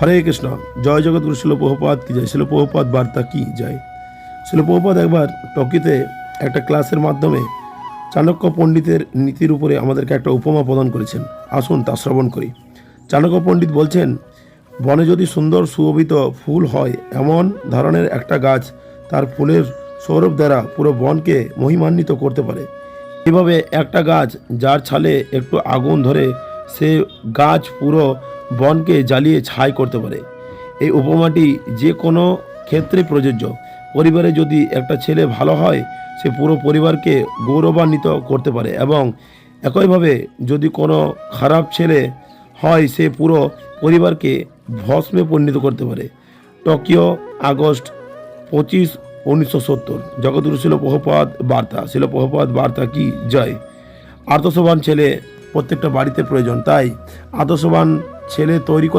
হরে কৃষ্ণ। জয় জগৎগুরু শিল প্রভুপাদ কি জয়, শিল প্রভুপাদ বার্তা কি জয়। শিল প্রভুপাদ একবার টকিতে একটা ক্লাসের মাধ্যমে চাণক্য পণ্ডিতের নীতির উপরে আমাদেরকে একটা উপমা প্রদান করেছেন। আসুন তা শ্রবণ করি। চাণক্য পণ্ডিত বলছেন, বনে যদি সুন্দর সুশোভিত ফুল হয়, এমন ধরনের একটা গাছ তার ফুলের সৌরভ দ্বারা পুরো বনকে মহিমান্বিত করতে পারে। এভাবে একটা গাছ যার ছালে একটু আগুন ধরে, সে গাছ পুরো বনকে জ্বালিয়ে ছাই করতে পারে। এই উপমাটি যে কোনো ক্ষেত্রে প্রযোজ্য। পরিবারে যদি একটা ছেলে ভালো হয়, সে পুরো পরিবারকে গৌরবান্বিত করতে পারে, এবং একইভাবে যদি কোনো খারাপ ছেলে হয়, সে পুরো পরিবারকে ভস্মে পরিণত করতে পারে। Tokyo, August 25, 1970। জগৎগুরু শিল প্রভুপাদ বার্তা। শিল প্রভুপাদ বার্তা কি জয়। আদর্শবান ছেলে প্রত্যেকটা বাড়িতে প্রয়োজন, তাই আদর্শবান ছেলে তৈরি